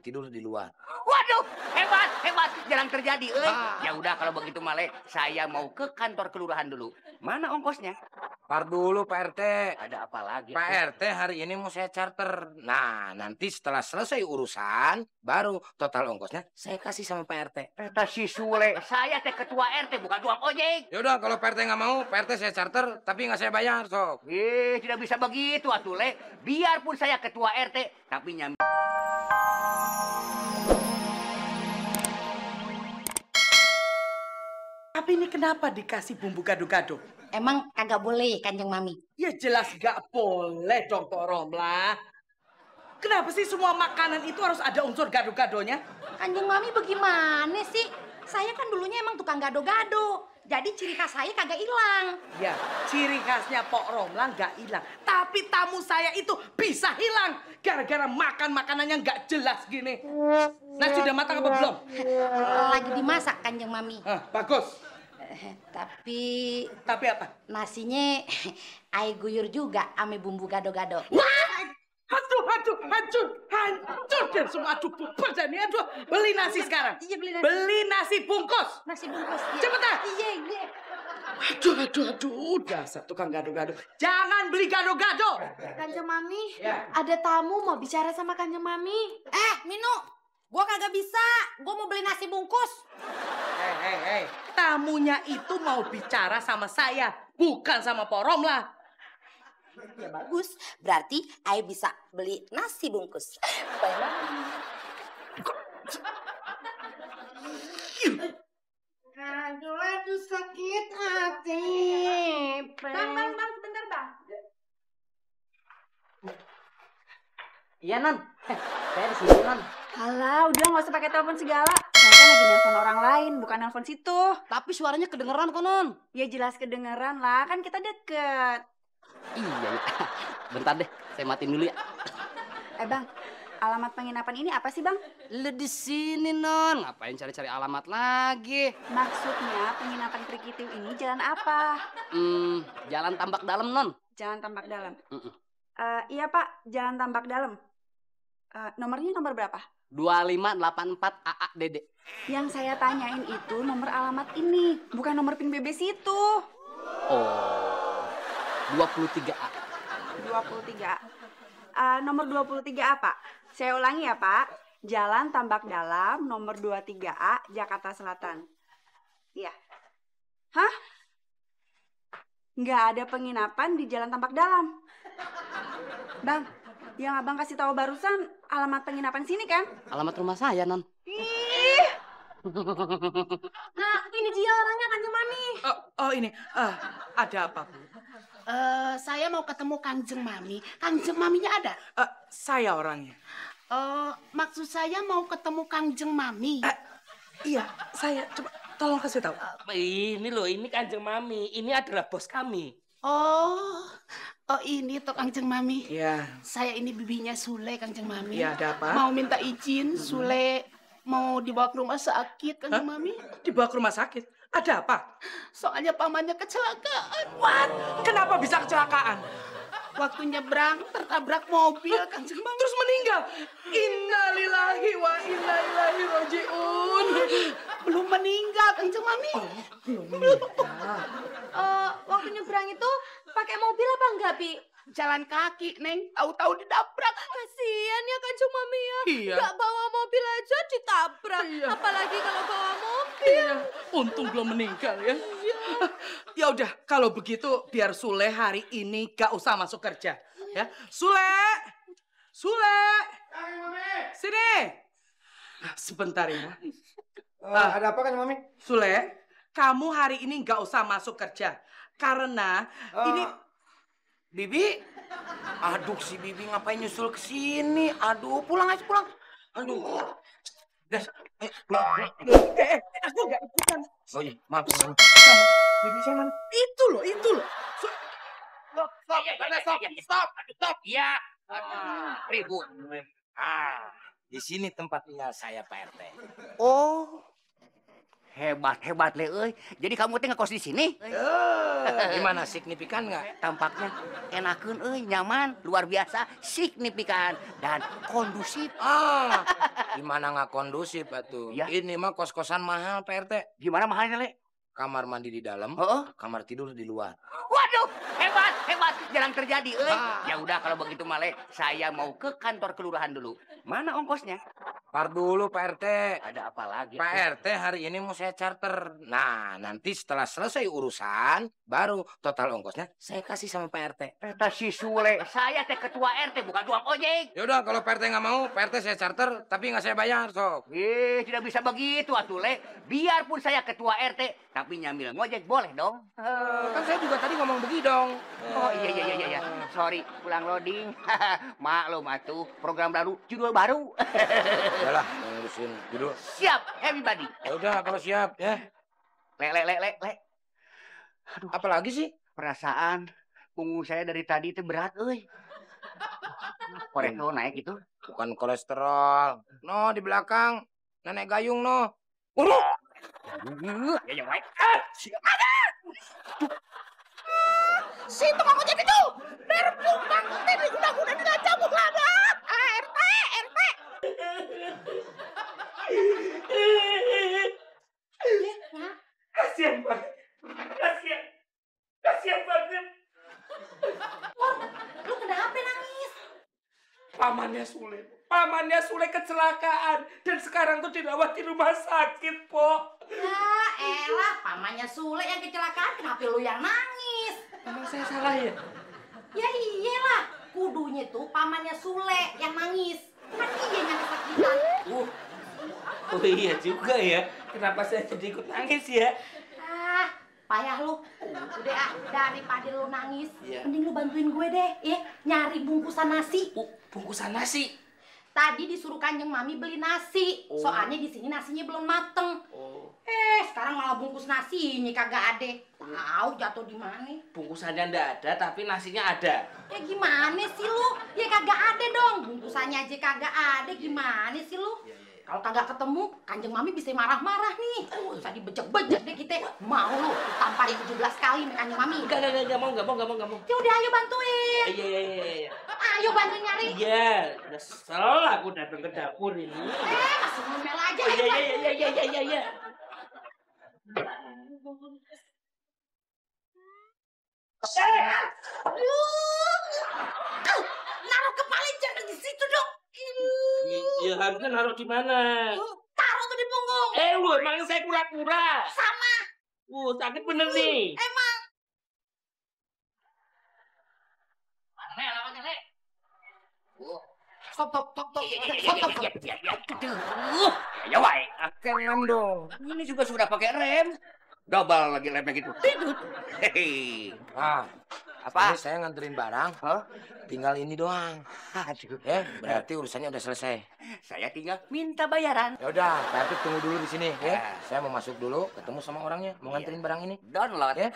tidur di luar. Waduh, hebat, hebat. Jarang terjadi, Ya udah kalau begitu Male, saya mau ke kantor kelurahan dulu. Mana ongkosnya? Par dulu Pak RT. Ada apa lagi? Pak RT hari ini mau saya charter. Nah, nanti setelah selesai urusan, baru total ongkosnya saya kasih sama Pak RT. Eta si Sule, saya teh ketua RT bukan tukang ojek. Yaudah, kalau Pak RT nggak mau, Pak RT saya charter, tapi nggak saya bayar, sob. Tidak bisa begitu, Atule. Biarpun saya ketua RT, tapi Tapi ini kenapa dikasih bumbu gado-gado? Emang kagak boleh Kanjeng Mami? Ya jelas gak boleh dong Pok Romlah. Kenapa sih semua makanan itu harus ada unsur gado-gadonya? Kanjeng Mami bagaimana sih? Saya kan dulunya emang tukang gado-gado. Jadi ciri khas saya kagak hilang. Ya, ciri khasnya Pok Romlah gak hilang. Tapi tamu saya itu bisa hilang. Gara-gara makan makanan yang gak jelas gini. Nasi udah matang apa belum? Lagi dimasak Kanjeng Mami. Bagus. Tapi apa? Nasinya air guyur juga ame bumbu gado-gado. Wah! Hancur dan semua aduh bubar dan ini aduh. Beli nasi sekarang. Iya, beli nasi. Beli nasi bungkus. Nasi bungkus. Iya. Cepetan. Iya. Aduh. Dasar tukang gado-gado. Jangan beli gado-gado. Kanjeng Mami, Ya. ada tamu mau bicara sama Kanjeng Mami. Minu, gua kagak bisa. Gua mau beli nasi bungkus. Hei. Tamunya itu mau bicara sama saya, bukan sama Pok Romlah. Ya bagus, berarti Ai bisa beli nasi bungkus. Aduh sakit hati. Bang, sebentar bang. Iya, Non. Saya di sini, Non. Alah, udah nggak usah pakai telepon segala. Saya kan lagi nelfon orang lain, bukan nelfon situ. Tapi suaranya kedengeran kok, Non. Ya jelas kedengeran lah, kan kita deket. Iya. Bentar deh, saya matiin dulu ya. Bang, alamat penginapan ini apa sih, Bang? Lu di sini, Non. Ngapain cari-cari alamat lagi? Maksudnya penginapan Prikitiu ini jalan apa? Jalan Tambak Dalam, Non. Jalan Tambak Dalam. Iya, Pak, Jalan Tambak Dalam. Nomornya nomor berapa? 2584 AA Dede. Yang saya tanyain itu nomor alamat ini, bukan nomor PIN BB situ. Oh, 23A. 23A. Nomor 23A, Pak. Saya ulangi ya, Pak. Jalan Tambak Dalam, nomor 23A, Jakarta Selatan. Iya. Hah? Nggak ada penginapan di Jalan Tambak Dalam. Bang, yang abang kasih tahu barusan alamat penginapan sini kan? Alamat rumah saya, Non. Ih. Nah, ini dia orangnya Kanjeng Mami. Oh ini, ada apa, Bu? Saya mau ketemu Kanjeng Mami. Kanjeng Maminya ada? Saya orangnya. Maksud saya mau ketemu Kanjeng Mami. Iya, saya. Coba tolong kasih tahu. Ini loh, ini Kanjeng Mami. Ini adalah bos kami. Oh, ini toh Kanjeng Mami. Iya. Saya ini bibinya Sule, Kanjeng Mami. Iya, ada apa? Mau minta izin, Sule mau dibawa ke rumah sakit, Kanjeng Mami. Dibawa ke rumah sakit? Ada apa? Soalnya pamannya kecelakaan. What? Kenapa bisa kecelakaan? Waktu nyebrang tertabrak mobil, Kanjeng Mami. Terus meninggal. Innalillahi wa inna ilaihi rajiun. Belum meninggal, Kanjeng Mami. Belum. Waktu nyebrang itu pakai mobil apa enggak, Pi? Jalan kaki, Neng. Tahu-tahu ditabrak. Kasian ya Kanjeng Mami ya. Iya. Nggak bawa mobil aja ditabrak. Iya. Apalagi kalau bawa mobil. Iya. Untung belum meninggal ya. Ya udah, kalau begitu biar Sule hari ini gak usah masuk kerja. Ya, Sule. Sini. Sebentar ya. Ada apa kan, Mami? Sule, kamu hari ini gak usah masuk kerja. Karena ini... Bibi? Aduh, si Bibi ngapain nyusul ke sini? Aduh, pulang aja, pulang. Aduh. Aku gak ikutan. Oh iya, maaf. Kamu, Bibi saya mana? Itu loh. Stop. Ya. Ribut. Di sini tempat tinggal saya, Pak RT. Oh, Hebat le euy. Jadi kamu teh ngekos di sini? Gimana, signifikan nggak? Tampaknya enakeun euy, nyaman, luar biasa, signifikan dan kondusif. Gimana nggak kondusif atuh? Ya. Ini mah kos-kosan mahal, Pak RT. Gimana mahalnya, Le? Kamar mandi di dalam, Heeh. kamar tidur di luar. Waduh, hebat, jarang terjadi, euy. Ya udah kalau begitu mah, Le, saya mau ke kantor kelurahan dulu. Mana ongkosnya? Par dulu, Pak RT. Ada apa lagi? Pak RT hari ini mau saya charter. Nah, nanti setelah selesai urusan, baru total ongkosnya saya kasih sama Pak RT. Eta si Sule, saya teh ketua RT bukan tukang ojek. Yaudah, kalau Pak RT nggak mau, Pak RT saya charter, tapi nggak saya bayar, sok. Tidak bisa begitu atuh, Le. Biarpun saya ketua RT, tapi nyambil ngojek boleh dong. Kan saya juga tadi ngomong begitu dong. Oh iya. Sorry, pulang loading. Maklum atuh, program baru, judul baru. Yalah, ngurusin judul. Siap, everybody. Ya udah, kalau siap ya. Le. Aduh, apa lagi sih? Perasaan punggung saya dari tadi itu berat, euy. Kolesterol naik gitu. Bukan kolesterol. No, di belakang. Nenek gayung, no. Ya, baik. Si tukang ojek itu berjumbang tadi udah dengan cabut lada. RT. Kasian banget. Kasian banget. Lu kenapa nangis? Pamannya Sule kecelakaan dan sekarang tuh dirawat di rumah sakit, Po. Ya elah, pamannya Sule yang kecelakaan, kenapa lu yang nangis? Emang saya salah ya? Ya iyalah, kudunya tuh pamannya Sule yang nangis. Kan dia yang kesakitan. Oh iya juga ya. Kenapa saya jadi ikut nangis ya? Payah lu. Udah daripada lu nangis, Iya. mending lu bantuin gue deh, ya. Nyari bungkusan nasi. Bungkusan nasi. Tadi disuruh Kanjeng Mami beli nasi. Soalnya di sini nasinya belum mateng. Sekarang malah bungkus nasinya kagak ada. Tahu jatuh di mana? Bungkusannya ndak ada, tapi nasinya ada. Ya gimana sih lu? Ya kagak ada dong. Bungkusannya aja kagak ada. Gimana sih lu? Kalau kagak ketemu, Kanjeng Mami bisa marah-marah nih. Bisa dibejek-bejek deh kita. Mau lu tamparin 17 kali sama Kanjeng Mami? Enggak mau. Ya udah ayo bantuin. Iya. Ayo bantuin nyari. Iya, udah kesel aku datang ke dapur ini. Masih ngomel aja. Oh, ayo bantuin. iya. Naruh kepala jangan di situ dong. Ya harusnya naruh di mana? Taruh tuh di punggung. Lu emang saya kura-kura. Sama. Sakit bener nih. Emang. Stop. Ya baik. Kengan dong. Ini juga sudah pakai rem. Double lagi remnya gitu. Hehehe. Apa? Ini saya nganterin barang. Hah? Tinggal ini doang. Aduh. Ya, berarti urusannya udah selesai. Saya tinggal minta bayaran. Ya udah, Pak RT tunggu dulu di sini ya. Saya mau masuk dulu, ketemu sama orangnya, mau nganterin barang ini. Download. Ya.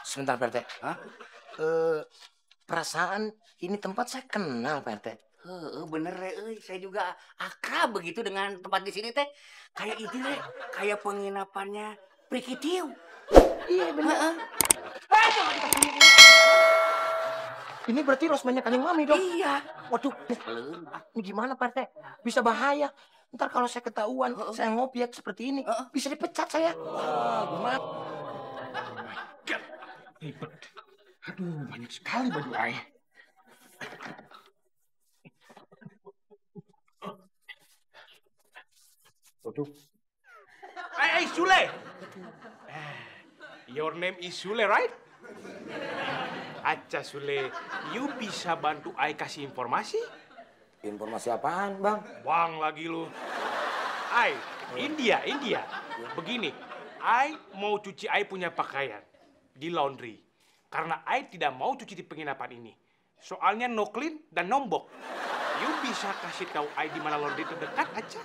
Sebentar, Pak RT. Hah? Perasaan ini tempat saya kenal, Pak RT. Bener euy, saya juga akrab begitu dengan tempat di sini teh. Kayak itu deh, kayak penginapannya Prikitiu. Iya, bener. Ini berarti rosmanya Kanjeng Mami dong? Iya. Waduh, ini gimana Pak RT? Bisa bahaya. Ntar kalau saya ketahuan, saya ngopiat seperti ini, bisa dipecat saya. Gimana? Ribet. Aduh, banyak sekali baju ai. Waduh. Hey, Sule. Your name is Sule, right? Acha Sule, you bisa bantu ai kasih informasi? Informasi apaan, Bang? Bang lagi lu. Ai, India. Begini, ai mau cuci ai punya pakaian di laundry. Karena ai tidak mau cuci di penginapan ini. Soalnya no clean dan nombok. You bisa kasih tahu ai di mana laundry itu dekat aja?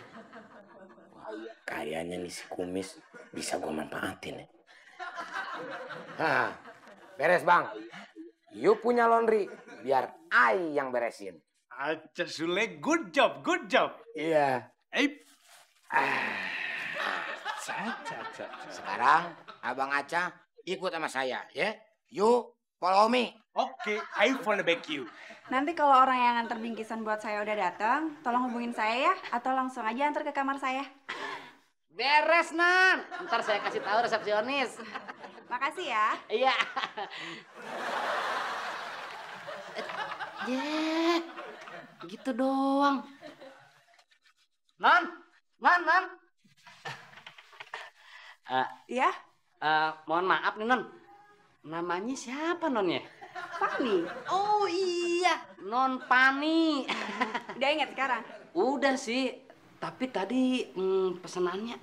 Kayaknya nih si kumis bisa gua manfaatin ya. Hah, beres Bang. You punya laundry, biar ai yang beresin. Acha Sule, good job. Iya. Sekarang Abang Aca ikut sama saya, ya. You follow me. Oke, I wanna back you. Nanti kalau orang yang antar bingkisan buat saya udah datang, tolong hubungin saya ya, atau langsung aja antar ke kamar saya. Beres, Nan. Ntar saya kasih tahu resepsionis. Makasih ya. Iya. Gitu doang. Non. Ya, Mohon maaf nih, Non. Namanya siapa, Non ya? Fani. Oh iya, Non Pani. Udah inget sekarang? Udah sih, tapi tadi pesenannya